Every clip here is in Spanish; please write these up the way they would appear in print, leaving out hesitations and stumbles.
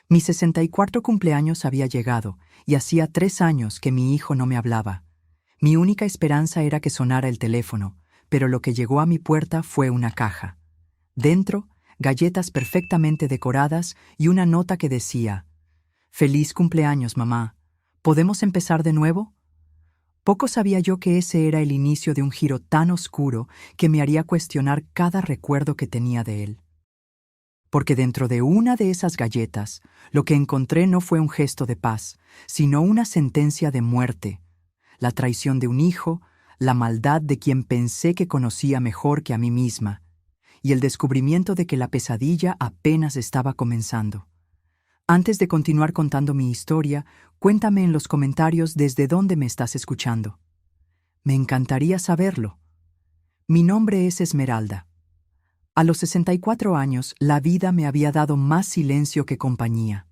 Mi 64 cumpleaños había llegado, y hacía 3 años que mi hijo no me hablaba. Mi única esperanza era que sonara el teléfono, pero lo que llegó a mi puerta fue una caja. Dentro, galletas perfectamente decoradas y una nota que decía: «Feliz cumpleaños, mamá. ¿Podemos empezar de nuevo?». Poco sabía yo que ese era el inicio de un giro tan oscuro que me haría cuestionar cada recuerdo que tenía de él. Porque dentro de una de esas galletas, lo que encontré no fue un gesto de paz, sino una sentencia de muerte, la traición de un hijo, la maldad de quien pensé que conocía mejor que a mí misma, y el descubrimiento de que la pesadilla apenas estaba comenzando. Antes de continuar contando mi historia, cuéntame en los comentarios desde dónde me estás escuchando. Me encantaría saberlo. Mi nombre es Esmeralda. A los 64 años, la vida me había dado más silencio que compañía.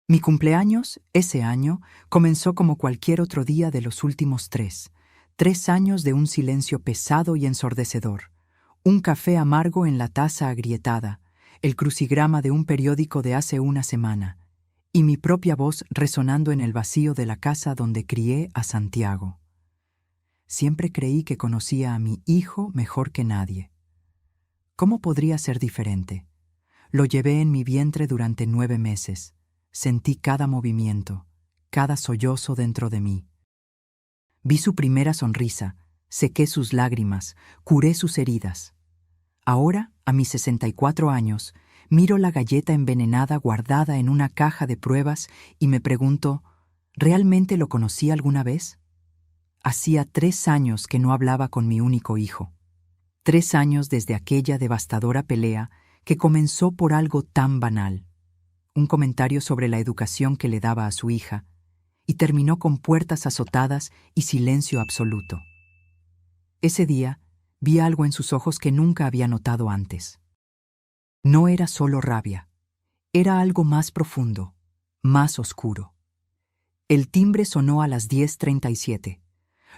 Mi cumpleaños, ese año, comenzó como cualquier otro día de los últimos 3 años de un silencio pesado y ensordecedor. Un café amargo en la taza agrietada, el crucigrama de un periódico de hace una semana, y mi propia voz resonando en el vacío de la casa donde crié a Santiago. Siempre creí que conocía a mi hijo mejor que nadie. ¿Cómo podría ser diferente? Lo llevé en mi vientre durante 9 meses. Sentí cada movimiento, cada sollozo dentro de mí. Vi su primera sonrisa, sequé sus lágrimas, curé sus heridas. Ahora, a mis 64 años, miro la galleta envenenada guardada en una caja de pruebas y me pregunto, ¿realmente lo conocí alguna vez? Hacía 3 años que no hablaba con mi único hijo. 3 años desde aquella devastadora pelea que comenzó por algo tan banal, un comentario sobre la educación que le daba a su hija, y terminó con puertas azotadas y silencio absoluto. Ese día, vi algo en sus ojos que nunca había notado antes. No era solo rabia, era algo más profundo, más oscuro. El timbre sonó a las 10:37.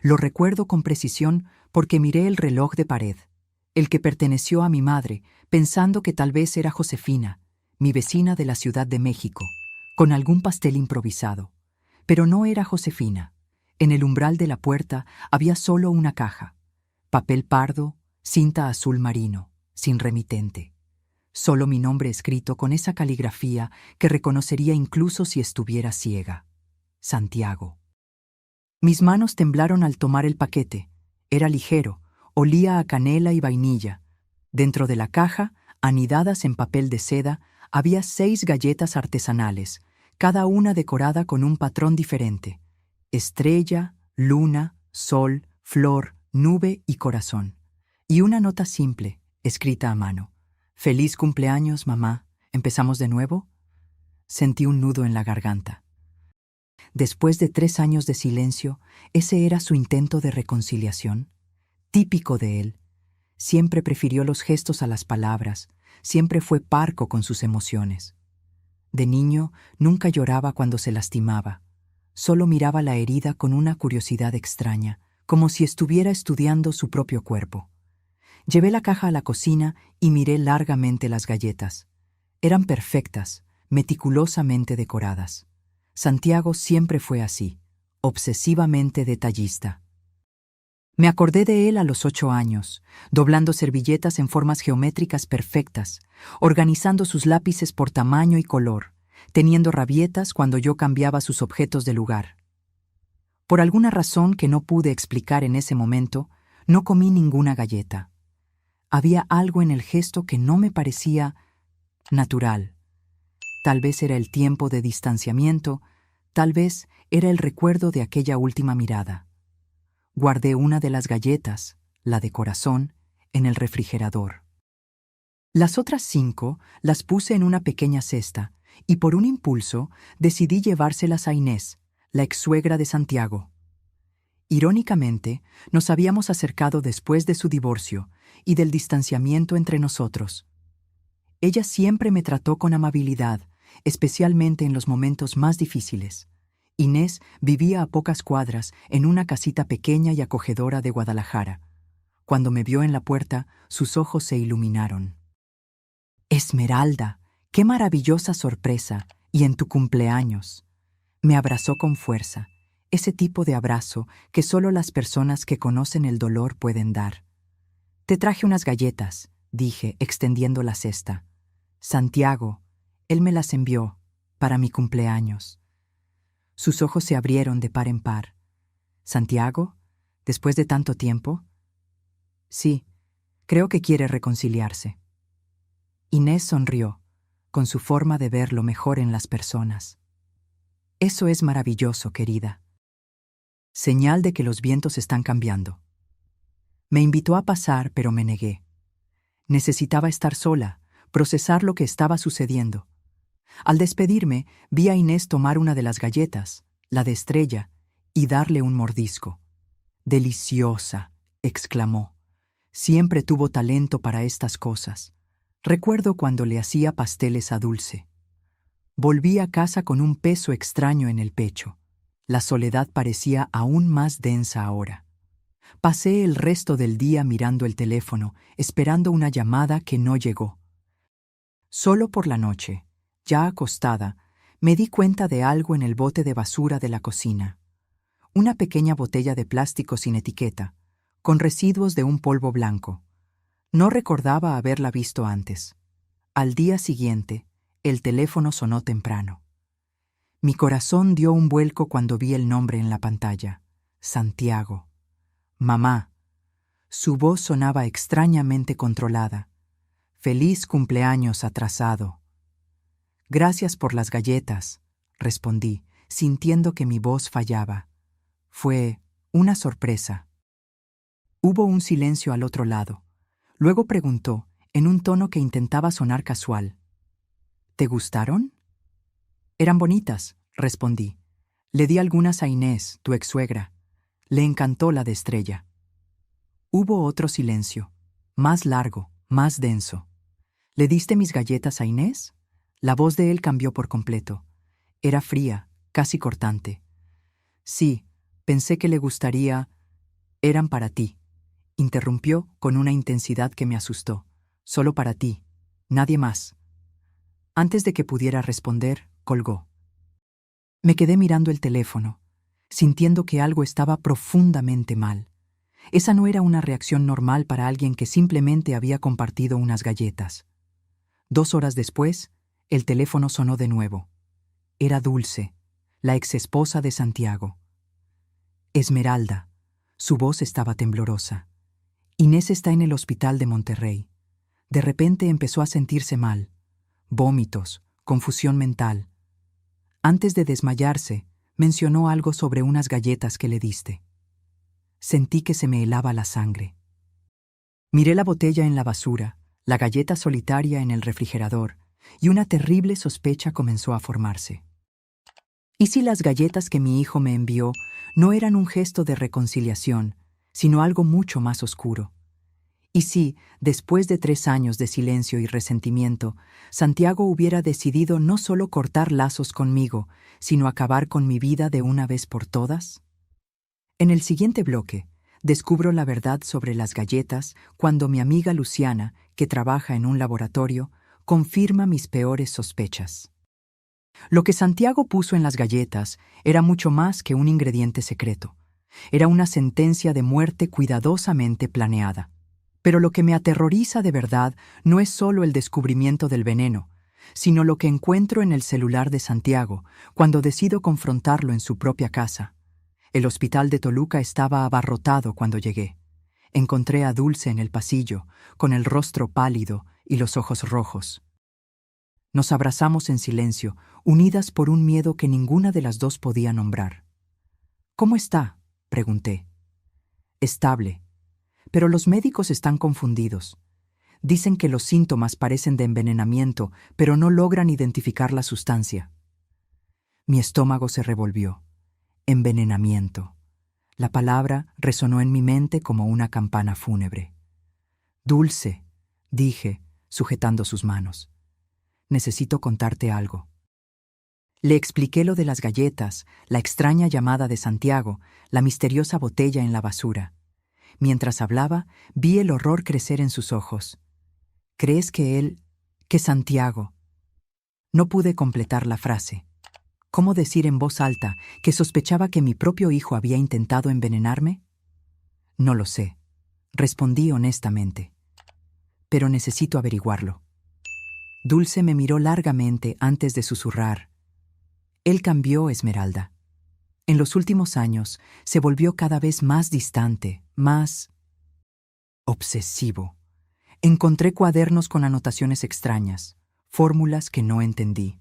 Lo recuerdo con precisión porque miré el reloj de pared, el que perteneció a mi madre, pensando que tal vez era Josefina, mi vecina de la Ciudad de México, con algún pastel improvisado. Pero no era Josefina. En el umbral de la puerta había solo una caja, papel pardo, cinta azul marino, sin remitente. Solo mi nombre escrito con esa caligrafía que reconocería incluso si estuviera ciega. Santiago. Mis manos temblaron al tomar el paquete. Era ligero, olía a canela y vainilla. Dentro de la caja, anidadas en papel de seda, había 6 galletas artesanales, cada una decorada con un patrón diferente: estrella, luna, sol, flor, nube y corazón. Y una nota simple, escrita a mano: «Feliz cumpleaños, mamá. ¿Empezamos de nuevo?». Sentí un nudo en la garganta. Después de 3 años de silencio, ese era su intento de reconciliación. Típico de él. Siempre prefirió los gestos a las palabras, siempre fue parco con sus emociones. De niño, nunca lloraba cuando se lastimaba. Solo miraba la herida con una curiosidad extraña, como si estuviera estudiando su propio cuerpo. Llevé la caja a la cocina y miré largamente las galletas. Eran perfectas, meticulosamente decoradas. Santiago siempre fue así, obsesivamente detallista. Me acordé de él a los 8 años, doblando servilletas en formas geométricas perfectas, organizando sus lápices por tamaño y color, teniendo rabietas cuando yo cambiaba sus objetos de lugar. Por alguna razón que no pude explicar en ese momento, no comí ninguna galleta. Había algo en el gesto que no me parecía natural. Tal vez era el tiempo de distanciamiento, tal vez era el recuerdo de aquella última mirada. Guardé una de las galletas, la de corazón, en el refrigerador. Las otras 5 las puse en una pequeña cesta y por un impulso decidí llevárselas a Inés, la ex-suegra de Santiago. Irónicamente, nos habíamos acercado después de su divorcio y del distanciamiento entre nosotros. Ella siempre me trató con amabilidad, especialmente en los momentos más difíciles. Inés vivía a pocas cuadras en una casita pequeña y acogedora de Guadalajara. Cuando me vio en la puerta, sus ojos se iluminaron. «Esmeralda, ¡Qué maravillosa sorpresa! Y en tu cumpleaños. Me abrazó con fuerza, ese tipo de abrazo que solo las personas que conocen el dolor pueden dar. Te traje unas galletas, dije, extendiendo la cesta. Santiago, él me las envió para mi cumpleaños. Sus ojos se abrieron de par en par. ¿Santiago? ¿Después de tanto tiempo? Sí, creo que quiere reconciliarse. Inés sonrió, con su forma de ver lo mejor en las personas. Eso es maravilloso, querida. Señal de que los vientos están cambiando. Me invitó a pasar, pero me negué. Necesitaba estar sola, procesar lo que estaba sucediendo. Al despedirme, vi a Inés tomar una de las galletas, la de Estrella, y darle un mordisco. «Deliciosa», exclamó. Siempre tuvo talento para estas cosas. Recuerdo cuando le hacía pasteles a Dulce. Volví a casa con un peso extraño en el pecho. La soledad parecía aún más densa ahora. Pasé el resto del día mirando el teléfono, esperando una llamada que no llegó. Solo por la noche, ya acostada, me di cuenta de algo en el bote de basura de la cocina. Una pequeña botella de plástico sin etiqueta, con residuos de un polvo blanco. No recordaba haberla visto antes. Al día siguiente, el teléfono sonó temprano. Mi corazón dio un vuelco cuando vi el nombre en la pantalla. Santiago. Mamá. Su voz sonaba extrañamente controlada. «Feliz cumpleaños atrasado». «Gracias por las galletas», respondí, sintiendo que mi voz fallaba. Fue una sorpresa. Hubo un silencio al otro lado. Luego preguntó, en un tono que intentaba sonar casual. «¿Te gustaron?» «Eran bonitas», respondí. «Le di algunas a Inés, tu ex-suegra. Le encantó la de Estrella». Hubo otro silencio, más largo, más denso. «¿Le diste mis galletas a Inés?» La voz de él cambió por completo. Era fría, casi cortante. «Sí, pensé que le gustaría. Eran para ti», interrumpió con una intensidad que me asustó. «Solo para ti, nadie más». Antes de que pudiera responder, colgó. Me quedé mirando el teléfono, sintiendo que algo estaba profundamente mal. Esa no era una reacción normal para alguien que simplemente había compartido unas galletas. 2 horas después, el teléfono sonó de nuevo. Era Dulce, la exesposa de Santiago. «Esmeralda». Su voz estaba temblorosa. «Inés está en el hospital de Monterrey. De repente empezó a sentirse mal. Vómitos, confusión mental. Antes de desmayarse, mencionó algo sobre unas galletas que le diste». Sentí que se me helaba la sangre. Miré la botella en la basura, la galleta solitaria en el refrigerador, y una terrible sospecha comenzó a formarse. ¿Y si las galletas que mi hijo me envió no eran un gesto de reconciliación, sino algo mucho más oscuro? ¿Y si, después de 3 años de silencio y resentimiento, Santiago hubiera decidido no solo cortar lazos conmigo, sino acabar con mi vida de una vez por todas? En el siguiente bloque, descubro la verdad sobre las galletas cuando mi amiga Luciana, que trabaja en un laboratorio, confirma mis peores sospechas. Lo que Santiago puso en las galletas era mucho más que un ingrediente secreto. Era una sentencia de muerte cuidadosamente planeada. Pero lo que me aterroriza de verdad no es solo el descubrimiento del veneno, sino lo que encuentro en el celular de Santiago cuando decido confrontarlo en su propia casa. El hospital de Toluca estaba abarrotado cuando llegué. Encontré a Dulce en el pasillo, con el rostro pálido y los ojos rojos. Nos abrazamos en silencio, unidas por un miedo que ninguna de las dos podía nombrar. «¿Cómo está?», pregunté. «Estable. Pero los médicos están confundidos. Dicen que los síntomas parecen de envenenamiento, pero no logran identificar la sustancia». Mi estómago se revolvió. Envenenamiento. La palabra resonó en mi mente como una campana fúnebre. «Dulce», dije, sujetando sus manos. «Necesito contarte algo». Le expliqué lo de las galletas, la extraña llamada de Santiago, la misteriosa botella en la basura. Mientras hablaba, vi el horror crecer en sus ojos. «¿Crees que Santiago?» No pude completar la frase. ¿Cómo decir en voz alta que sospechaba que mi propio hijo había intentado envenenarme? No lo sé, respondí honestamente. Pero necesito averiguarlo. Dulce me miró largamente antes de susurrar. Él cambió, Esmeralda. En los últimos años se volvió cada vez más distante, más obsesivo. Encontré cuadernos con anotaciones extrañas, fórmulas que no entendí.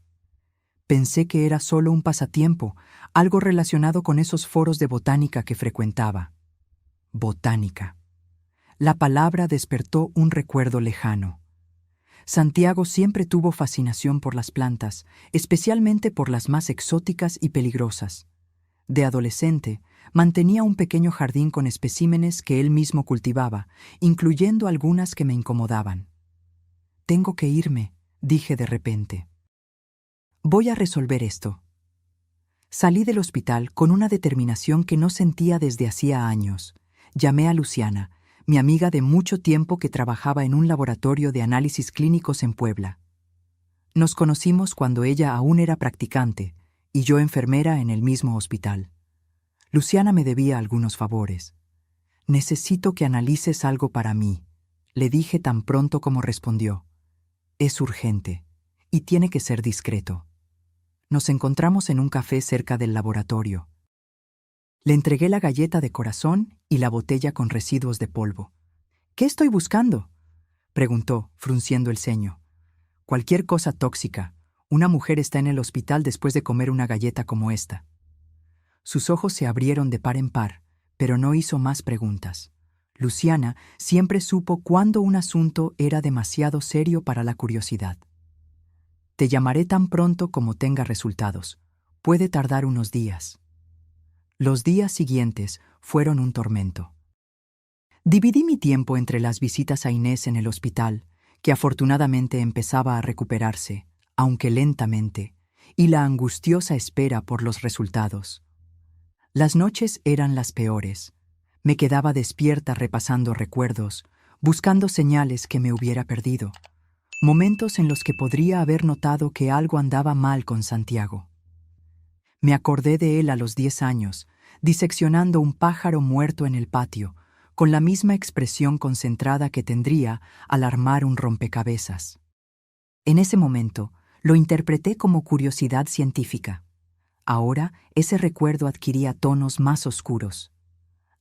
Pensé que era solo un pasatiempo, algo relacionado con esos foros de botánica que frecuentaba. Botánica. La palabra despertó un recuerdo lejano. Santiago siempre tuvo fascinación por las plantas, especialmente por las más exóticas y peligrosas. De adolescente, mantenía un pequeño jardín con especímenes que él mismo cultivaba, incluyendo algunas que me incomodaban. «Tengo que irme», dije de repente. «Voy a resolver esto». Salí del hospital con una determinación que no sentía desde hacía años. Llamé a Luciana, mi amiga de mucho tiempo que trabajaba en un laboratorio de análisis clínicos en Puebla. Nos conocimos cuando ella aún era practicante y yo enfermera en el mismo hospital. Luciana me debía algunos favores. «Necesito que analices algo para mí», le dije tan pronto como respondió. «Es urgente y tiene que ser discreto». Nos encontramos en un café cerca del laboratorio. Le entregué la galleta de corazón y la botella con residuos de polvo. «¿Qué estoy buscando?», preguntó, frunciendo el ceño. «Cualquier cosa tóxica. Una mujer está en el hospital después de comer una galleta como esta». Sus ojos se abrieron de par en par, pero no hizo más preguntas. Luciana siempre supo cuándo un asunto era demasiado serio para la curiosidad. «Te llamaré tan pronto como tenga resultados. Puede tardar unos días». Los días siguientes fueron un tormento. Dividí mi tiempo entre las visitas a Inés en el hospital, que afortunadamente empezaba a recuperarse, aunque lentamente, y la angustiosa espera por los resultados. Las noches eran las peores. Me quedaba despierta repasando recuerdos, buscando señales que me hubiera perdido. Momentos en los que podría haber notado que algo andaba mal con Santiago. Me acordé de él a los 10 años, diseccionando un pájaro muerto en el patio, con la misma expresión concentrada que tendría al armar un rompecabezas. En ese momento, lo interpreté como curiosidad científica. Ahora, ese recuerdo adquiría tonos más oscuros.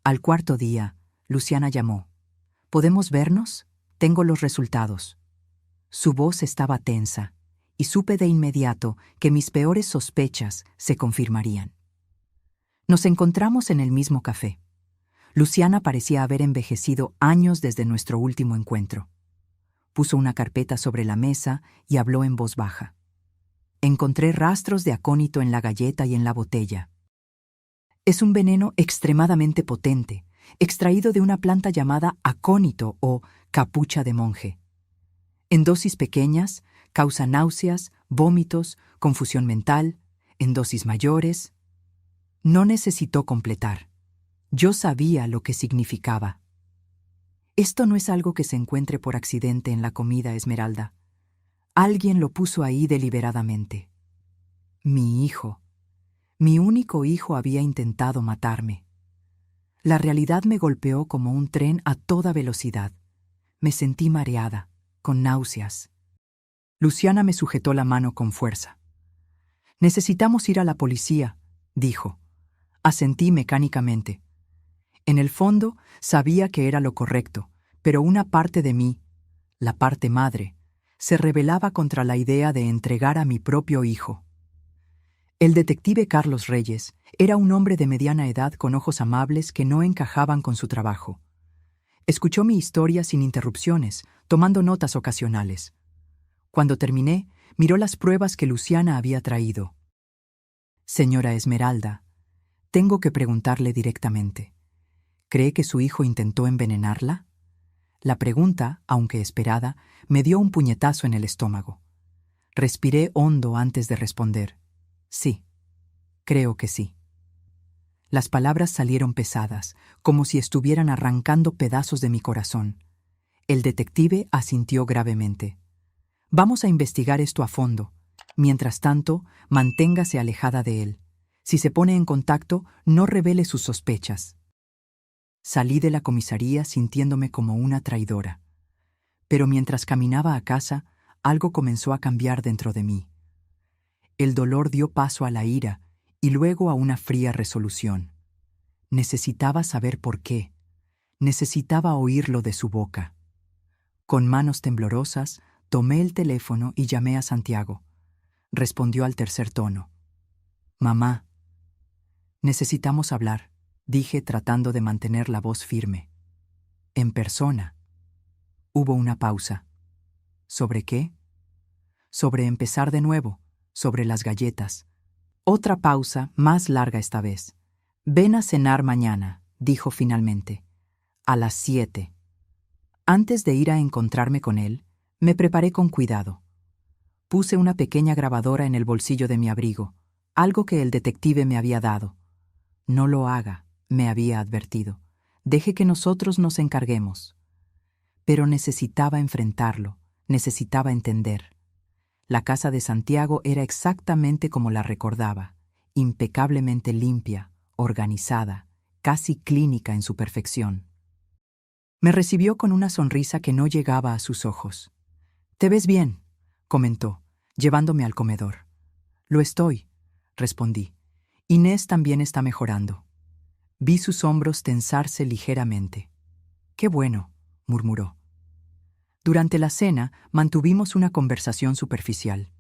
Al cuarto día, Luciana llamó. «¿Podemos vernos? Tengo los resultados». Su voz estaba tensa, y supe de inmediato que mis peores sospechas se confirmarían. Nos encontramos en el mismo café. Luciana parecía haber envejecido años desde nuestro último encuentro. Puso una carpeta sobre la mesa y habló en voz baja. «Encontré rastros de acónito en la galleta y en la botella. Es un veneno extremadamente potente, extraído de una planta llamada acónito o capucha de monje. En dosis pequeñas, causa náuseas, vómitos, confusión mental. En dosis mayores». No necesitó completar. Yo sabía lo que significaba. «Esto no es algo que se encuentre por accidente en la comida, Esmeralda. Alguien lo puso ahí deliberadamente. Mi hijo, mi único hijo había intentado matarme». La realidad me golpeó como un tren a toda velocidad. Me sentí mareada, con náuseas. Luciana me sujetó la mano con fuerza. «Necesitamos ir a la policía», dijo. Asentí mecánicamente. En el fondo, sabía que era lo correcto, pero una parte de mí, la parte madre, se rebelaba contra la idea de entregar a mi propio hijo. El detective Carlos Reyes era un hombre de mediana edad con ojos amables que no encajaban con su trabajo. Escuchó mi historia sin interrupciones, tomando notas ocasionales. Cuando terminé, miró las pruebas que Luciana había traído. «Señora Esmeralda, tengo que preguntarle directamente. ¿Cree que su hijo intentó envenenarla?». La pregunta, aunque esperada, me dio un puñetazo en el estómago. Respiré hondo antes de responder. «Sí, creo que sí». Las palabras salieron pesadas, como si estuvieran arrancando pedazos de mi corazón. El detective asintió gravemente. «Vamos a investigar esto a fondo. Mientras tanto, manténgase alejada de él. Si se pone en contacto, no revele sus sospechas. Salí de la comisaría sintiéndome como una traidora. Pero mientras caminaba a casa, algo comenzó a cambiar dentro de mí. El dolor dio paso a la ira y luego a una fría resolución. Necesitaba saber por qué. Necesitaba oírlo de su boca. Con manos temblorosas, tomé el teléfono y llamé a Santiago. Respondió al tercer tono. «Mamá, necesitamos hablar», dije tratando de mantener la voz firme. «En persona». Hubo una pausa. ¿Sobre qué? Sobre empezar de nuevo, sobre las galletas. Otra pausa, más larga esta vez. «Ven a cenar mañana», dijo finalmente. «A las 7». Antes de ir a encontrarme con él, me preparé con cuidado. Puse una pequeña grabadora en el bolsillo de mi abrigo, algo que el detective me había dado. «No lo haga», me había advertido. «Deje que nosotros nos encarguemos». Pero necesitaba enfrentarlo, necesitaba entender. La casa de Santiago era exactamente como la recordaba, impecablemente limpia, organizada, casi clínica en su perfección. Me recibió con una sonrisa que no llegaba a sus ojos. «Te ves bien», comentó, llevándome al comedor. «Lo estoy», respondí. «Inés también está mejorando». Vi sus hombros tensarse ligeramente. «Qué bueno», murmuró. Durante la cena mantuvimos una conversación superficial.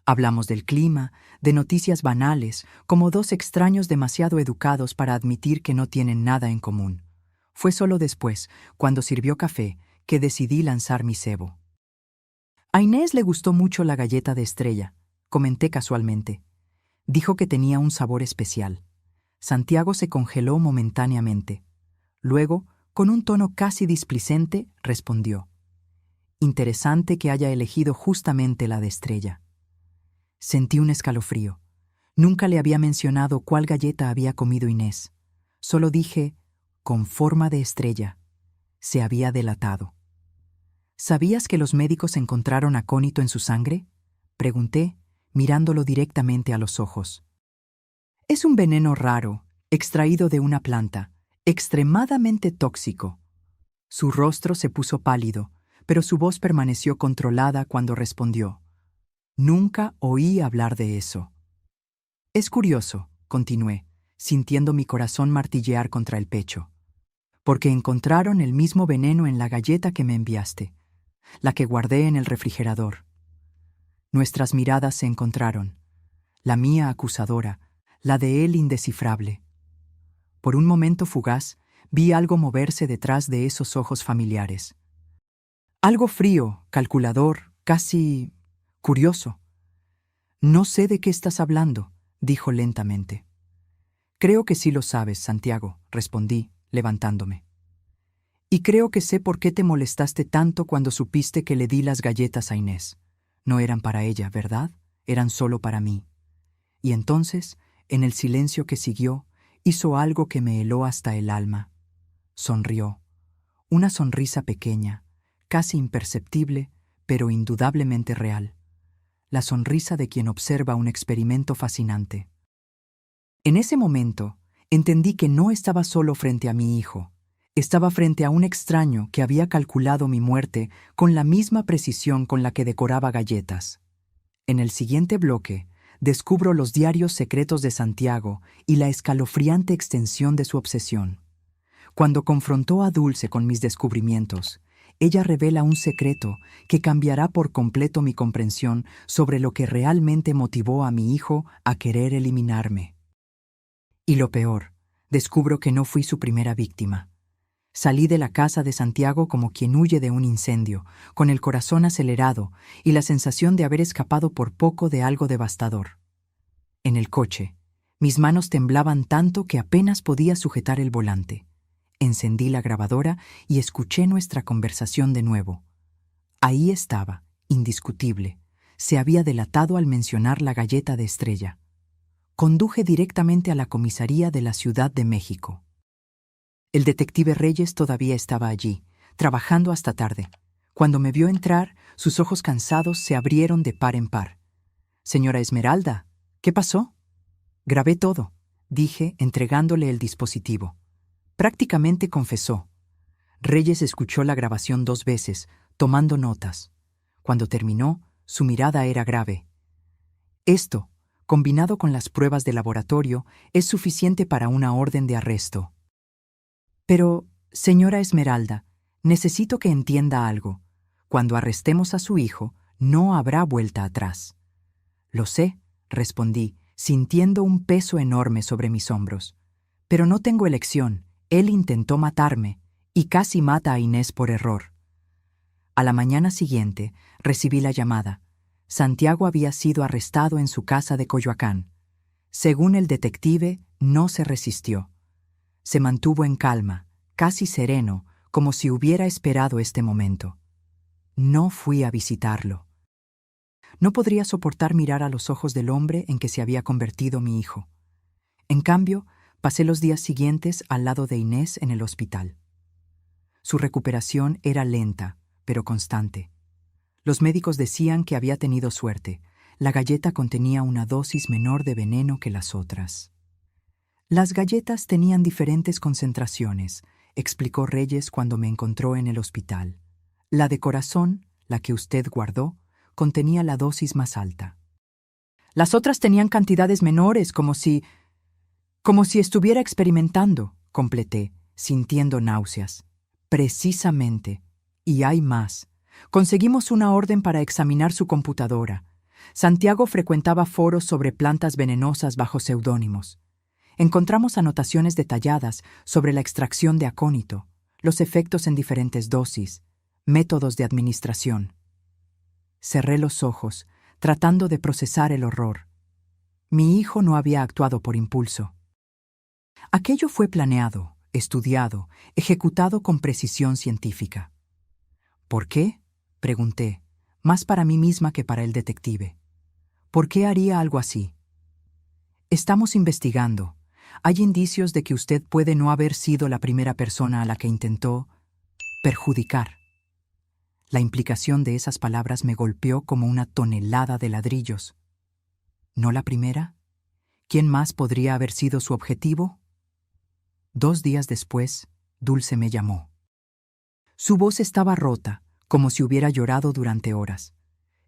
Hablamos del clima, de noticias banales, como dos extraños demasiado educados para admitir que no tienen nada en común. Fue solo después, cuando sirvió café, que decidí lanzar mi cebo. «A Inés le gustó mucho la galleta de estrella», comenté casualmente. Dijo que tenía un sabor especial. Santiago se congeló momentáneamente. Luego, con un tono casi displicente, respondió. «Interesante que haya elegido justamente la de estrella». Sentí un escalofrío. Nunca le había mencionado cuál galleta había comido Inés. Solo dije, «con forma de estrella». Se había delatado. «¿Sabías que los médicos encontraron acónito en su sangre?», pregunté, mirándolo directamente a los ojos. «Es un veneno raro, extraído de una planta, extremadamente tóxico». Su rostro se puso pálido, pero su voz permaneció controlada cuando respondió. «Nunca oí hablar de eso». «Es curioso», continué, sintiendo mi corazón martillear contra el pecho. «Porque encontraron el mismo veneno en la galleta que me enviaste, la que guardé en el refrigerador». Nuestras miradas se encontraron, la mía acusadora, la de él indescifrable. Por un momento fugaz, vi algo moverse detrás de esos ojos familiares. Algo frío, calculador, casi curioso. «No sé de qué estás hablando», dijo lentamente. «Creo que sí lo sabes, Santiago», respondí, levantándome. «Y creo que sé por qué te molestaste tanto cuando supiste que le di las galletas a Inés. No eran para ella, ¿verdad? Eran solo para mí». Y entonces, en el silencio que siguió, hizo algo que me heló hasta el alma. Sonrió. Una sonrisa pequeña, casi imperceptible, pero indudablemente real. La sonrisa de quien observa un experimento fascinante. En ese momento, entendí que no estaba solo frente a mi hijo. Estaba frente a un extraño que había calculado mi muerte con la misma precisión con la que decoraba galletas. En el siguiente bloque, descubro los diarios secretos de Santiago y la escalofriante extensión de su obsesión. Cuando confrontó a Dulce con mis descubrimientos, ella revela un secreto que cambiará por completo mi comprensión sobre lo que realmente motivó a mi hijo a querer eliminarme. Y lo peor, descubro que no fui su primera víctima. Salí de la casa de Santiago como quien huye de un incendio, con el corazón acelerado y la sensación de haber escapado por poco de algo devastador. En el coche, mis manos temblaban tanto que apenas podía sujetar el volante. Encendí la grabadora y escuché nuestra conversación de nuevo. Ahí estaba, indiscutible. Se había delatado al mencionar la galleta de estrella. Conduje directamente a la comisaría de la Ciudad de México. El detective Reyes todavía estaba allí, trabajando hasta tarde. Cuando me vio entrar, sus ojos cansados se abrieron de par en par. Señora Esmeralda, ¿qué pasó? Grabé todo, dije, entregándole el dispositivo. Prácticamente confesó. Reyes escuchó la grabación 2 veces, tomando notas. Cuando terminó, su mirada era grave. Esto, combinado con las pruebas de laboratorio, es suficiente para una orden de arresto. Pero, señora Esmeralda, necesito que entienda algo. Cuando arrestemos a su hijo, no habrá vuelta atrás. Lo sé, respondí, sintiendo un peso enorme sobre mis hombros. Pero no tengo elección. Él intentó matarme, y casi mata a Inés por error. A la mañana siguiente, recibí la llamada. Santiago había sido arrestado en su casa de Coyoacán. Según el detective, no se resistió. Se mantuvo en calma, casi sereno, como si hubiera esperado este momento. No fui a visitarlo. No podría soportar mirar a los ojos del hombre en que se había convertido mi hijo. En cambio, pasé los días siguientes al lado de Inés en el hospital. Su recuperación era lenta, pero constante. Los médicos decían que había tenido suerte. La galleta contenía una dosis menor de veneno que las otras. Las galletas tenían diferentes concentraciones, explicó Reyes cuando me encontró en el hospital. La de corazón, la que usted guardó, contenía la dosis más alta. Las otras tenían cantidades menores, como si estuviera experimentando, completé, sintiendo náuseas. Precisamente. Y hay más. Conseguimos una orden para examinar su computadora. Santiago frecuentaba foros sobre plantas venenosas bajo seudónimos. Encontramos anotaciones detalladas sobre la extracción de acónito, los efectos en diferentes dosis, métodos de administración. Cerré los ojos, tratando de procesar el horror. Mi hijo no había actuado por impulso. Aquello fue planeado, estudiado, ejecutado con precisión científica. ¿Por qué? Pregunté, más para mí misma que para el detective. ¿Por qué haría algo así? Estamos investigando. Hay indicios de que usted puede no haber sido la primera persona a la que intentó perjudicar. La implicación de esas palabras me golpeó como una tonelada de ladrillos. ¿No la primera? ¿Quién más podría haber sido su objetivo? 2 días después, Dulce me llamó. Su voz estaba rota, como si hubiera llorado durante horas.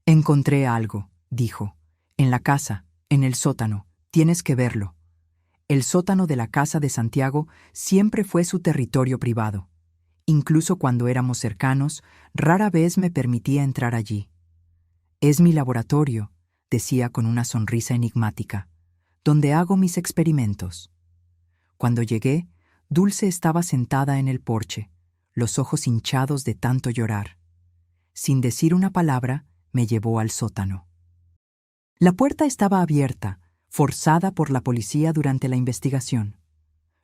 Encontré algo, dijo. En la casa, en el sótano. Tienes que verlo. El sótano de la casa de Santiago siempre fue su territorio privado. Incluso cuando éramos cercanos, rara vez me permitía entrar allí. Es mi laboratorio, decía con una sonrisa enigmática, donde hago mis experimentos. Cuando llegué, Dulce estaba sentada en el porche, los ojos hinchados de tanto llorar. Sin decir una palabra, me llevó al sótano. La puerta estaba abierta, forzada por la policía durante la investigación.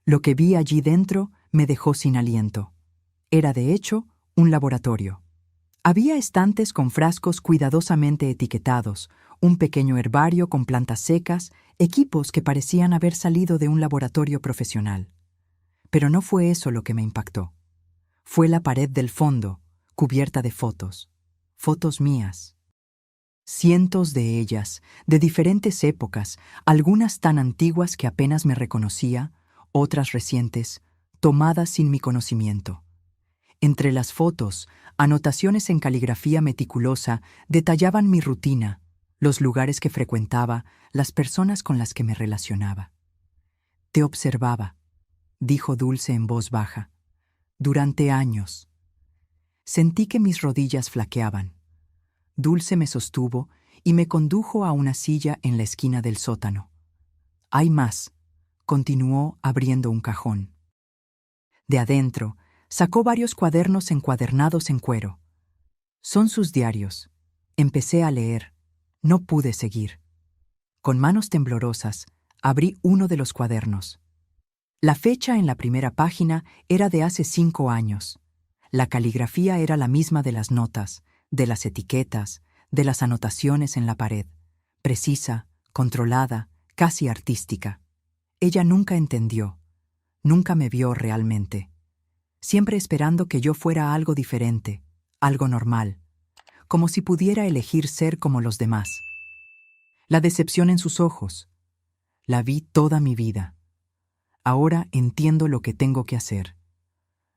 Lo que vi allí dentro me dejó sin aliento. Era, de hecho, un laboratorio. Había estantes con frascos cuidadosamente etiquetados, un pequeño herbario con plantas secas, equipos que parecían haber salido de un laboratorio profesional. Pero no fue eso lo que me impactó. Fue la pared del fondo, cubierta de fotos. Fotos mías. Cientos de ellas, de diferentes épocas, algunas tan antiguas que apenas me reconocía, otras recientes, tomadas sin mi conocimiento. Entre las fotos, anotaciones en caligrafía meticulosa detallaban mi rutina, los lugares que frecuentaba, las personas con las que me relacionaba. Te observaba, dijo Dulce en voz baja, durante años. Sentí que mis rodillas flaqueaban. Dulce me sostuvo y me condujo a una silla en la esquina del sótano. Hay más, continuó abriendo un cajón. De adentro, sacó varios cuadernos encuadernados en cuero. Son sus diarios. Empecé a leer. No pude seguir. Con manos temblorosas, abrí uno de los cuadernos. La fecha en la primera página era de hace 5 años. La caligrafía era la misma de las notas, de las etiquetas, de las anotaciones en la pared. Precisa, controlada, casi artística. Ella nunca entendió. Nunca me vio realmente. Siempre esperando que yo fuera algo diferente, algo normal, como si pudiera elegir ser como los demás. La decepción en sus ojos. La vi toda mi vida. Ahora entiendo lo que tengo que hacer.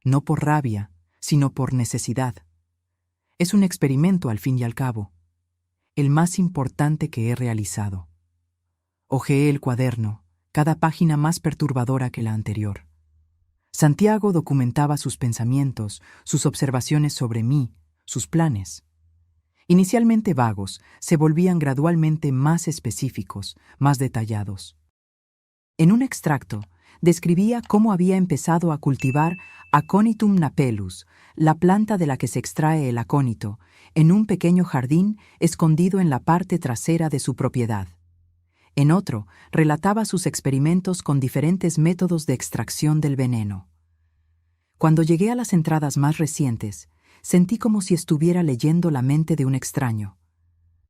No por rabia, sino por necesidad. Es un experimento al fin y al cabo. El más importante que he realizado. Hojeé el cuaderno, cada página más perturbadora que la anterior. Santiago documentaba sus pensamientos, sus observaciones sobre mí, sus planes. Inicialmente vagos, se volvían gradualmente más específicos, más detallados. En un extracto, describía cómo había empezado a cultivar Aconitum napellus, la planta de la que se extrae el acónito, en un pequeño jardín escondido en la parte trasera de su propiedad. En otro, relataba sus experimentos con diferentes métodos de extracción del veneno. Cuando llegué a las entradas más recientes, sentí como si estuviera leyendo la mente de un extraño.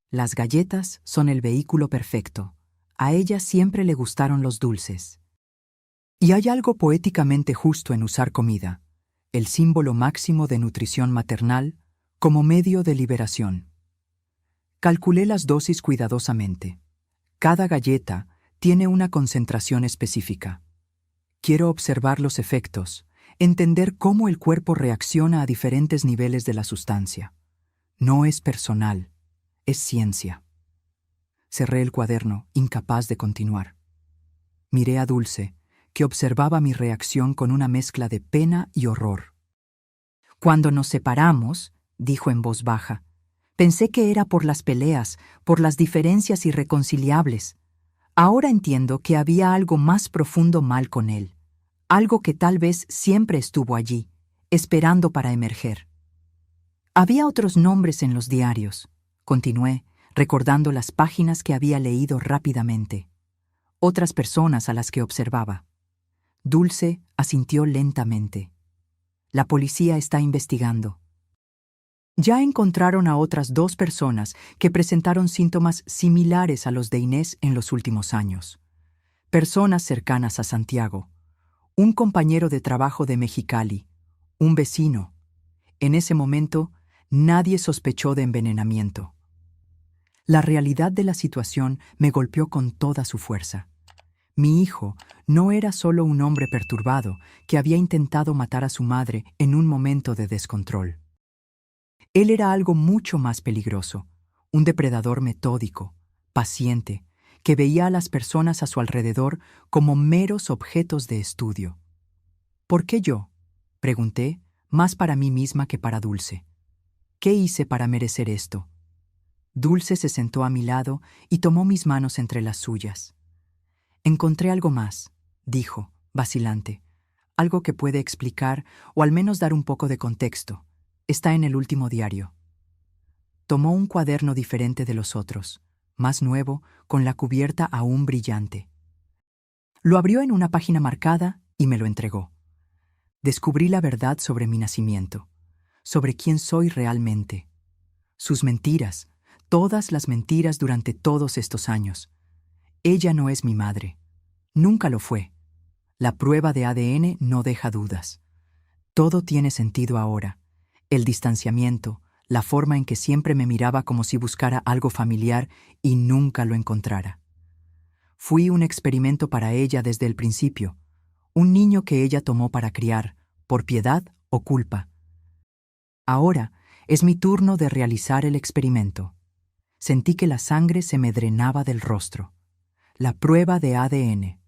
Las galletas son el vehículo perfecto. A ella siempre le gustaron los dulces. Y hay algo poéticamente justo en usar comida, el símbolo máximo de nutrición maternal, como medio de liberación. Calculé las dosis cuidadosamente. Cada galleta tiene una concentración específica. Quiero observar los efectos, entender cómo el cuerpo reacciona a diferentes niveles de la sustancia. No es personal, es ciencia. Cerré el cuaderno, incapaz de continuar. Miré a Dulce, que observaba mi reacción con una mezcla de pena y horror. Cuando nos separamos, dijo en voz baja, pensé que era por las peleas, por las diferencias irreconciliables. Ahora entiendo que había algo más profundo mal con él, algo que tal vez siempre estuvo allí, esperando para emerger. Había otros nombres en los diarios, continué, recordando las páginas que había leído rápidamente. Otras personas a las que observaba. Dulce asintió lentamente. La policía está investigando. Ya encontraron a otras 2 personas que presentaron síntomas similares a los de Inés en los últimos años. Personas cercanas a Santiago. Un compañero de trabajo de Mexicali. Un vecino. En ese momento, nadie sospechó de envenenamiento. La realidad de la situación me golpeó con toda su fuerza. Mi hijo no era solo un hombre perturbado que había intentado matar a su madre en un momento de descontrol. Él era algo mucho más peligroso, un depredador metódico, paciente, que veía a las personas a su alrededor como meros objetos de estudio. ¿Por qué yo?, pregunté, más para mí misma que para Dulce. ¿Qué hice para merecer esto? Dulce se sentó a mi lado y tomó mis manos entre las suyas. Encontré algo más, dijo, vacilante, algo que puede explicar o al menos dar un poco de contexto. Está en el último diario. Tomó un cuaderno diferente de los otros, más nuevo, con la cubierta aún brillante. Lo abrió en una página marcada y me lo entregó. Descubrí la verdad sobre mi nacimiento, sobre quién soy realmente. Sus mentiras, todas las mentiras durante todos estos años. Ella no es mi madre. Nunca lo fue. La prueba de ADN no deja dudas. Todo tiene sentido ahora. El distanciamiento, la forma en que siempre me miraba como si buscara algo familiar y nunca lo encontrara. Fui un experimento para ella desde el principio, un niño que ella tomó para criar, por piedad o culpa. Ahora es mi turno de realizar el experimento. Sentí que la sangre se me drenaba del rostro. La prueba de ADN.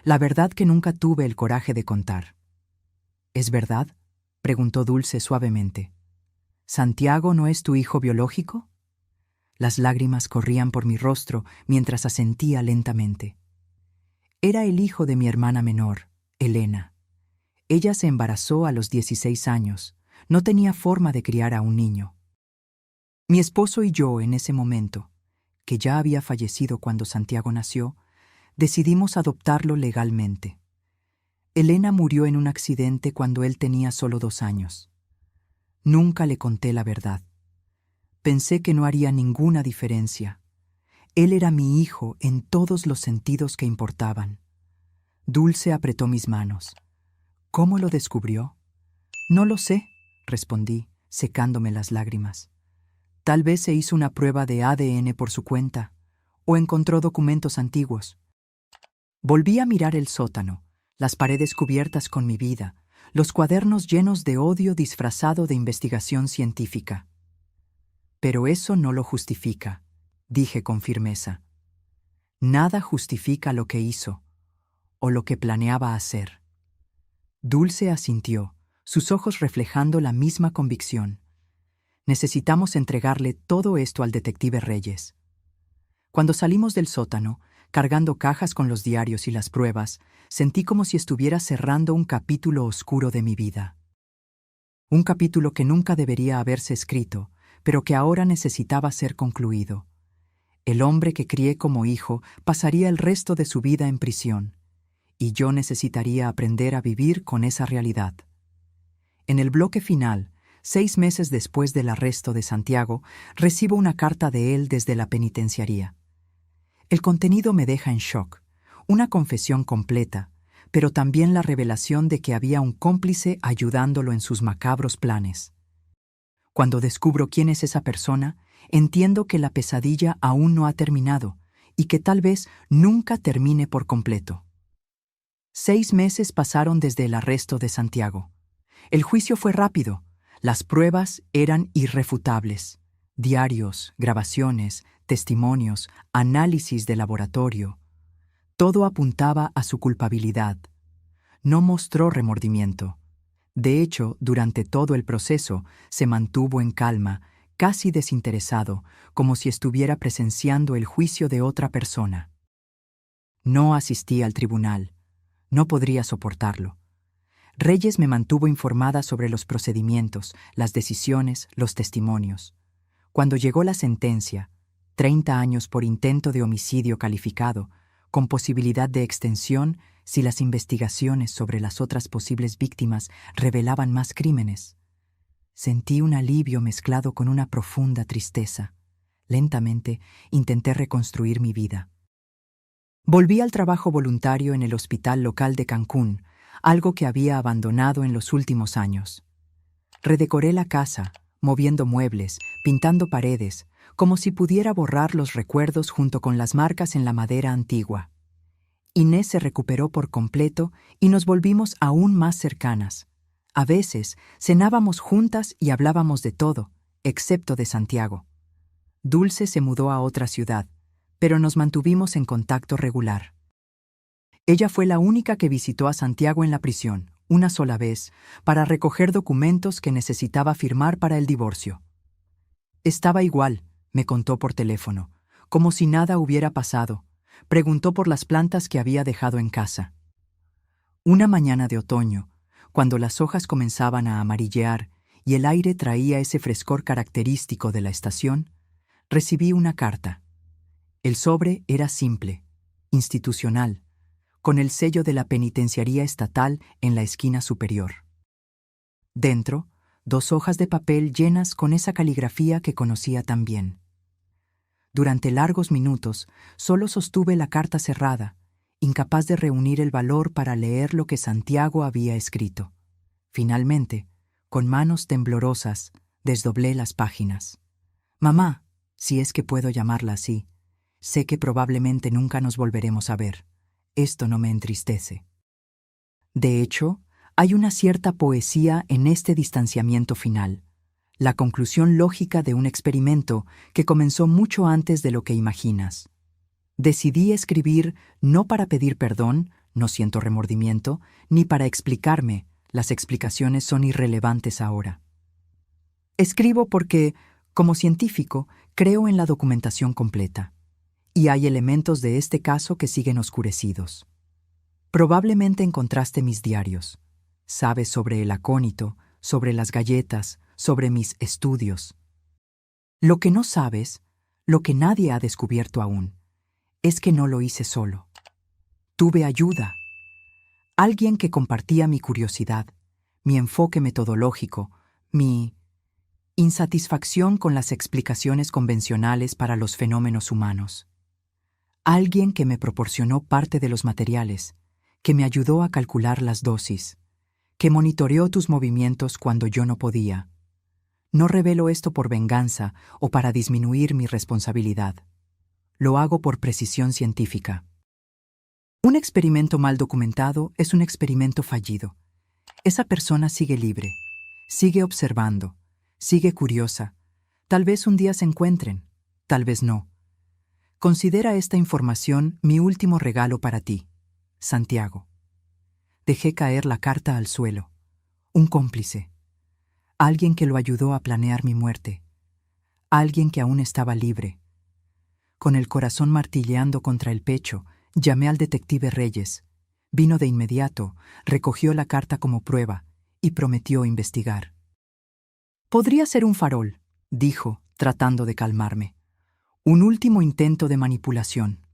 La verdad que nunca tuve el coraje de contar. ¿Es verdad?, preguntó Dulce suavemente. ¿Santiago no es tu hijo biológico? Las lágrimas corrían por mi rostro mientras asentía lentamente. Era el hijo de mi hermana menor, Elena. Ella se embarazó a los 16 años. No tenía forma de criar a un niño. Mi esposo y yo, en ese momento, que ya había fallecido cuando Santiago nació, decidimos adoptarlo legalmente. Elena murió en un accidente cuando él tenía solo 2 años. Nunca le conté la verdad. Pensé que no haría ninguna diferencia. Él era mi hijo en todos los sentidos que importaban. Dulce apretó mis manos. ¿Cómo lo descubrió? No lo sé, respondí, secándome las lágrimas. Tal vez se hizo una prueba de ADN por su cuenta, o encontró documentos antiguos. Volví a mirar el sótano, las paredes cubiertas con mi vida, los cuadernos llenos de odio disfrazado de investigación científica. Pero eso no lo justifica, dije con firmeza. Nada justifica lo que hizo, o lo que planeaba hacer. Dulce asintió, sus ojos reflejando la misma convicción. Necesitamos entregarle todo esto al detective Reyes. Cuando salimos del sótano, cargando cajas con los diarios y las pruebas, sentí como si estuviera cerrando un capítulo oscuro de mi vida. Un capítulo que nunca debería haberse escrito, pero que ahora necesitaba ser concluido. El hombre que crié como hijo pasaría el resto de su vida en prisión, y yo necesitaría aprender a vivir con esa realidad. En el bloque final, 6 meses después del arresto de Santiago, recibo una carta de él desde la penitenciaría. El contenido me deja en shock, una confesión completa, pero también la revelación de que había un cómplice ayudándolo en sus macabros planes. Cuando descubro quién es esa persona, entiendo que la pesadilla aún no ha terminado y que tal vez nunca termine por completo. 6 meses pasaron desde el arresto de Santiago. El juicio fue rápido. Las pruebas eran irrefutables. Diarios, grabaciones, testimonios, análisis de laboratorio. Todo apuntaba a su culpabilidad. No mostró remordimiento. De hecho, durante todo el proceso, se mantuvo en calma, casi desinteresado, como si estuviera presenciando el juicio de otra persona. No asistí al tribunal. No podría soportarlo. Reyes me mantuvo informada sobre los procedimientos, las decisiones, los testimonios. Cuando llegó la sentencia, 30 años por intento de homicidio calificado, con posibilidad de extensión si las investigaciones sobre las otras posibles víctimas revelaban más crímenes, sentí un alivio mezclado con una profunda tristeza. Lentamente intenté reconstruir mi vida. Volví al trabajo voluntario en el hospital local de Cancún, algo que había abandonado en los últimos años. Redecoré la casa, moviendo muebles, pintando paredes, como si pudiera borrar los recuerdos junto con las marcas en la madera antigua. Inés se recuperó por completo y nos volvimos aún más cercanas. A veces cenábamos juntas y hablábamos de todo, excepto de Santiago. Dulce se mudó a otra ciudad, pero nos mantuvimos en contacto regular. Ella fue la única que visitó a Santiago en la prisión, una sola vez, para recoger documentos que necesitaba firmar para el divorcio. Estaba igual, me contó por teléfono, como si nada hubiera pasado. Preguntó por las plantas que había dejado en casa. Una mañana de otoño, cuando las hojas comenzaban a amarillear y el aire traía ese frescor característico de la estación, recibí una carta. El sobre era simple, institucional, con el sello de la penitenciaría estatal en la esquina superior. Dentro, 2 hojas de papel llenas con esa caligrafía que conocía tan bien. Durante largos minutos, solo sostuve la carta cerrada, incapaz de reunir el valor para leer lo que Santiago había escrito. Finalmente, con manos temblorosas, desdoblé las páginas. Mamá, si es que puedo llamarla así, sé que probablemente nunca nos volveremos a ver. Esto no me entristece. De hecho, hay una cierta poesía en este distanciamiento final, la conclusión lógica de un experimento que comenzó mucho antes de lo que imaginas. Decidí escribir no para pedir perdón, no siento remordimiento, ni para explicarme, las explicaciones son irrelevantes ahora. Escribo porque, como científico, creo en la documentación completa. Y hay elementos de este caso que siguen oscurecidos. Probablemente encontraste mis diarios. Sabes sobre el acónito, sobre las galletas, sobre mis estudios. Lo que no sabes, lo que nadie ha descubierto aún, es que no lo hice solo. Tuve ayuda. Alguien que compartía mi curiosidad, mi enfoque metodológico, mi insatisfacción con las explicaciones convencionales para los fenómenos humanos. Alguien que me proporcionó parte de los materiales, que me ayudó a calcular las dosis, que monitoreó tus movimientos cuando yo no podía. No revelo esto por venganza o para disminuir mi responsabilidad. Lo hago por precisión científica. Un experimento mal documentado es un experimento fallido. Esa persona sigue libre, sigue observando, sigue curiosa. Tal vez un día se encuentren, tal vez no. Considera esta información mi último regalo para ti, Santiago. Dejé caer la carta al suelo. Un cómplice. Alguien que lo ayudó a planear mi muerte. Alguien que aún estaba libre. Con el corazón martilleando contra el pecho, llamé al detective Reyes. Vino de inmediato, recogió la carta como prueba y prometió investigar. Podría ser un farol, dijo, tratando de calmarme. Un último intento de manipulación.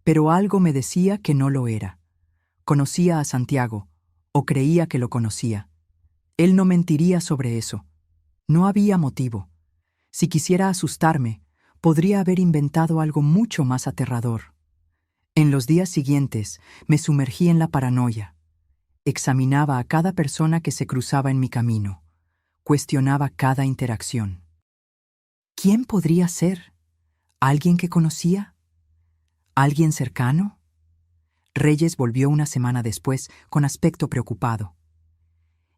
Pero algo me decía que no lo era. Conocía a Santiago, o creía que lo conocía. Él no mentiría sobre eso. No había motivo. Si quisiera asustarme, podría haber inventado algo mucho más aterrador. En los días siguientes, me sumergí en la paranoia. Examinaba a cada persona que se cruzaba en mi camino. Cuestionaba cada interacción. ¿Quién podría ser? ¿Alguien que conocía? ¿Alguien cercano? Reyes volvió una semana después con aspecto preocupado.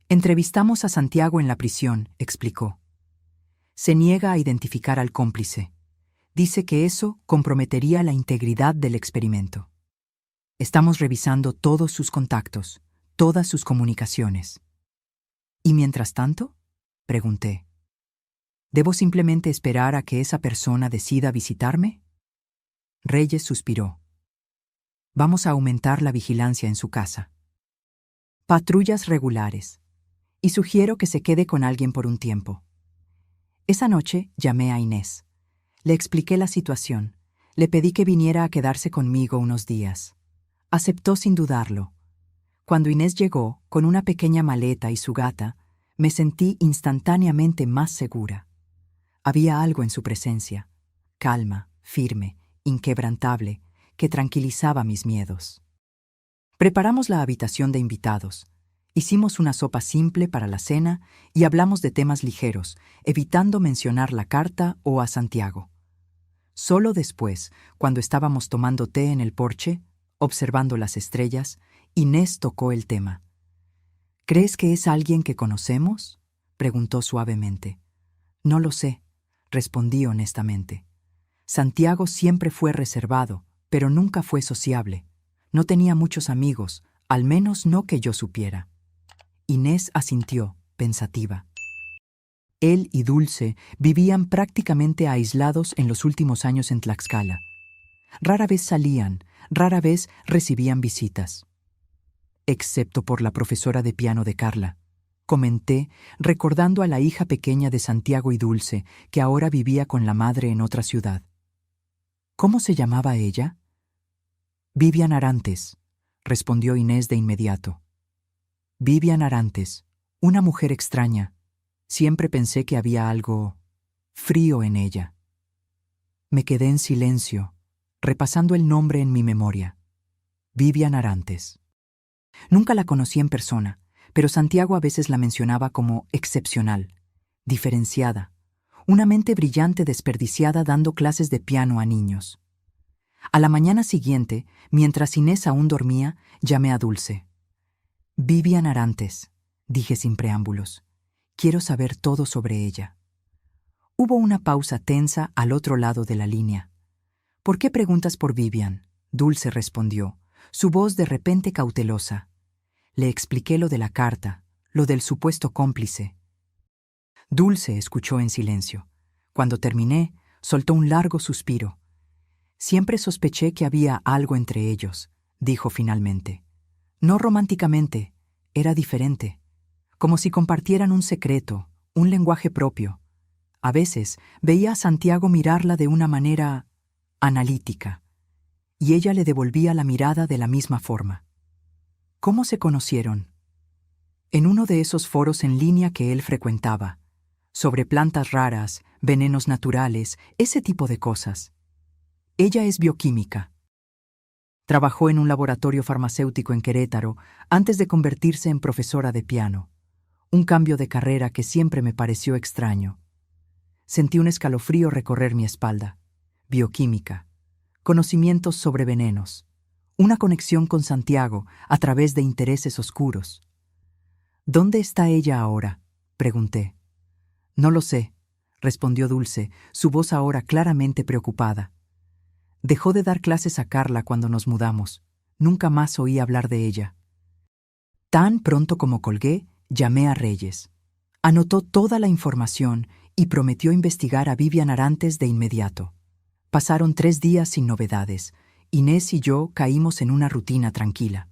Entrevistamos a Santiago en la prisión, explicó. Se niega a identificar al cómplice. Dice que eso comprometería la integridad del experimento. Estamos revisando todos sus contactos, todas sus comunicaciones. ¿Y mientras tanto? Pregunté. ¿Debo simplemente esperar a que esa persona decida visitarme? Reyes suspiró. Vamos a aumentar la vigilancia en su casa. Patrullas regulares. Y sugiero que se quede con alguien por un tiempo. Esa noche llamé a Inés. Le expliqué la situación. Le pedí que viniera a quedarse conmigo unos días. Aceptó sin dudarlo. Cuando Inés llegó, con una pequeña maleta y su gata, me sentí instantáneamente más segura. Había algo en su presencia, calma, firme, inquebrantable, que tranquilizaba mis miedos. Preparamos la habitación de invitados. Hicimos una sopa simple para la cena y hablamos de temas ligeros, evitando mencionar la carta o a Santiago. Solo después, cuando estábamos tomando té en el porche, observando las estrellas, Inés tocó el tema. ¿Crees que es alguien que conocemos?, preguntó suavemente. No lo sé, respondí honestamente. Santiago siempre fue reservado, pero nunca fue sociable. No tenía muchos amigos, al menos no que yo supiera. Inés asintió, pensativa. Él y Dulce vivían prácticamente aislados en los últimos años en Tlaxcala. Rara vez salían, rara vez recibían visitas. Excepto por la profesora de piano de Carla, comenté, recordando a la hija pequeña de Santiago y Dulce, que ahora vivía con la madre en otra ciudad. ¿Cómo se llamaba ella? Vivian Arantes, respondió Inés de inmediato. Vivian Arantes, una mujer extraña. Siempre pensé que había algo frío en ella. Me quedé en silencio, repasando el nombre en mi memoria. Vivian Arantes. Nunca la conocí en persona, pero Santiago a veces la mencionaba como excepcional, diferenciada, una mente brillante desperdiciada dando clases de piano a niños. A la mañana siguiente, mientras Inés aún dormía, llamé a Dulce. Vivian Arantes, dije sin preámbulos. Quiero saber todo sobre ella. Hubo una pausa tensa al otro lado de la línea. ¿Por qué preguntas por Vivian?, Dulce respondió, su voz de repente cautelosa. Le expliqué lo de la carta, lo del supuesto cómplice. Dulce escuchó en silencio. Cuando terminé, soltó un largo suspiro. Siempre sospeché que había algo entre ellos, dijo finalmente. No románticamente, era diferente. Como si compartieran un secreto, un lenguaje propio. A veces veía a Santiago mirarla de una manera analítica, y ella le devolvía la mirada de la misma forma. ¿Cómo se conocieron? En uno de esos foros en línea que él frecuentaba, sobre plantas raras, venenos naturales, ese tipo de cosas. Ella es bioquímica. Trabajó en un laboratorio farmacéutico en Querétaro antes de convertirse en profesora de piano, un cambio de carrera que siempre me pareció extraño. Sentí un escalofrío recorrer mi espalda. Bioquímica. conocimientos sobre venenos, una conexión con Santiago a través de intereses oscuros. ¿Dónde está ella ahora?, pregunté. No lo sé, respondió Dulce, su voz ahora claramente preocupada. Dejó de dar clases a Carla cuando nos mudamos. Nunca más oí hablar de ella. Tan pronto como colgué, llamé a Reyes. Anotó toda la información y prometió investigar a Vivian Arantes de inmediato. Pasaron 3 días sin novedades. Inés y yo caímos en una rutina tranquila.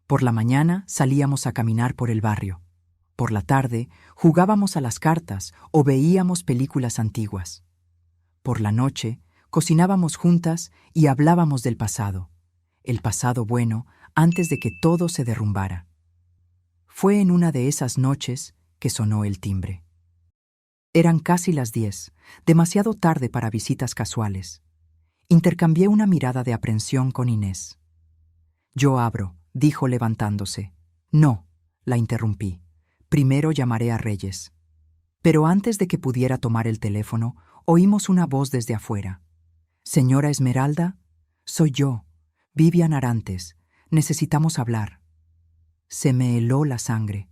Por la mañana salíamos a caminar por el barrio. Por la tarde jugábamos a las cartas o veíamos películas antiguas. Por la noche cocinábamos juntas y hablábamos del pasado, el pasado bueno antes de que todo se derrumbara. Fue en una de esas noches que sonó el timbre. Eran casi las 10, demasiado tarde para visitas casuales. Intercambié una mirada de aprensión con Inés. Yo abro, dijo levantándose. No, la interrumpí. Primero llamaré a Reyes. Pero antes de que pudiera tomar el teléfono, oímos una voz desde afuera. Señora Esmeralda, soy yo, Vivian Arantes. Necesitamos hablar. Se me heló la sangre.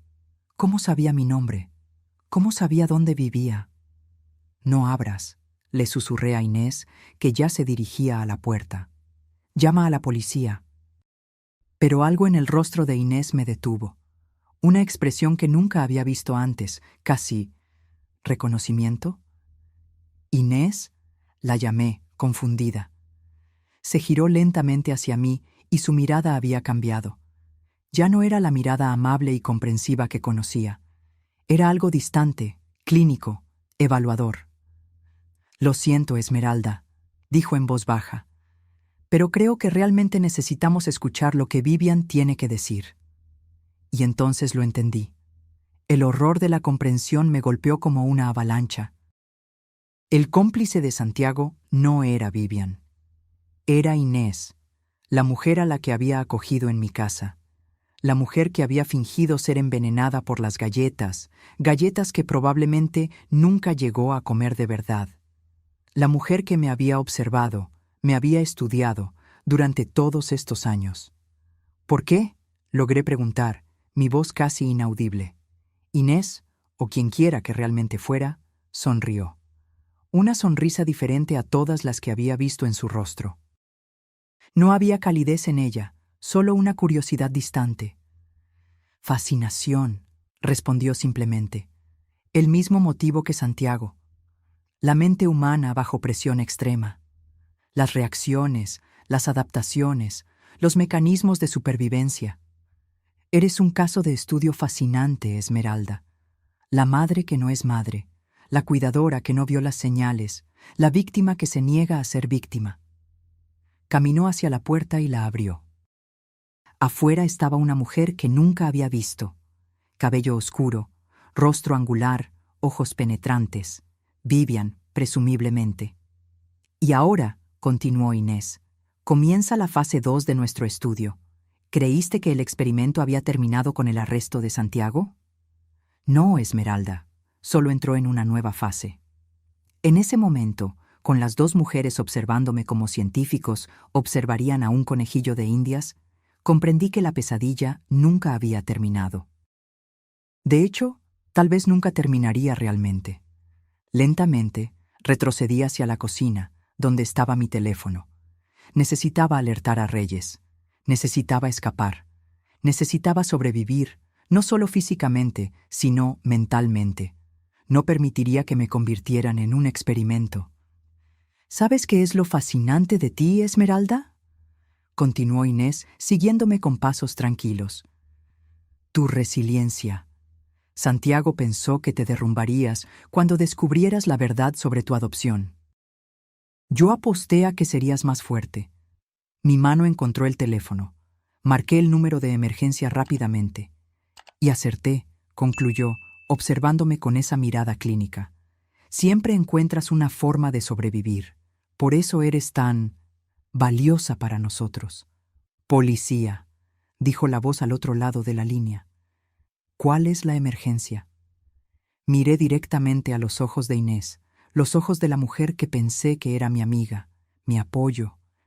¿Cómo sabía mi nombre? ¿Cómo sabía dónde vivía? No abras, le susurré a Inés, que ya se dirigía a la puerta. Llama a la policía. Pero algo en el rostro de Inés me detuvo. Una expresión que nunca había visto antes, casi ¿reconocimiento? Inés, la llamé, confundida. Se giró lentamente hacia mí y su mirada había cambiado. Ya no era la mirada amable y comprensiva que conocía. Era algo distante, clínico, evaluador. Lo siento, Esmeralda, dijo en voz baja, pero creo que realmente necesitamos escuchar lo que Vivian tiene que decir. Y entonces lo entendí. El horror de la comprensión me golpeó como una avalancha. El cómplice de Santiago no era Vivian. Era Inés, la mujer a la que había acogido en mi casa. La mujer que había fingido ser envenenada por las galletas que probablemente nunca llegó a comer de verdad. La mujer que me había observado, me había estudiado durante todos estos años. ¿Por qué?, logré preguntar, mi voz casi inaudible. Inés, o quienquiera que realmente fuera, sonrió. Una sonrisa diferente a todas las que había visto en su rostro. No había calidez en ella, solo una curiosidad distante. Fascinación, respondió simplemente. El mismo motivo que Santiago. La mente humana bajo presión extrema. Las reacciones, las adaptaciones, los mecanismos de supervivencia. Eres un caso de estudio fascinante, Esmeralda. La madre que no es madre, la cuidadora que no vio las señales, la víctima que se niega a ser víctima. Caminó hacia la puerta y la abrió. Afuera estaba una mujer que nunca había visto. Cabello oscuro, rostro angular, ojos penetrantes. Vivian, presumiblemente. Y ahora, continuó Inés, comienza la fase 2 de nuestro estudio. ¿Creíste que el experimento había terminado con el arresto de Santiago? No, Esmeralda, solo entró en una nueva fase. En ese momento, con las 2 mujeres observándome como científicos observarían a un conejillo de Indias, comprendí que la pesadilla nunca había terminado. De hecho, tal vez nunca terminaría realmente. Lentamente, retrocedí hacia la cocina, donde estaba mi teléfono. Necesitaba alertar a Reyes. Necesitaba escapar. Necesitaba sobrevivir, no solo físicamente, sino mentalmente. No permitiría que me convirtieran en un experimento. ¿Sabes qué es lo fascinante de ti, Esmeralda?, continuó Inés, siguiéndome con pasos tranquilos. Tu resiliencia. Santiago pensó que te derrumbarías cuando descubrieras la verdad sobre tu adopción. Yo aposté a que serías más fuerte. Mi mano encontró el teléfono. Marqué el número de emergencia rápidamente. Y acerté, concluyó, observándome con esa mirada clínica. Siempre encuentras una forma de sobrevivir. Por eso eres tan valiosa para nosotros. Policía, dijo la voz al otro lado de la línea. ¿Cuál es la emergencia? Miré directamente a los ojos de Inés, los ojos de la mujer que pensé que era mi amiga, mi apoyo,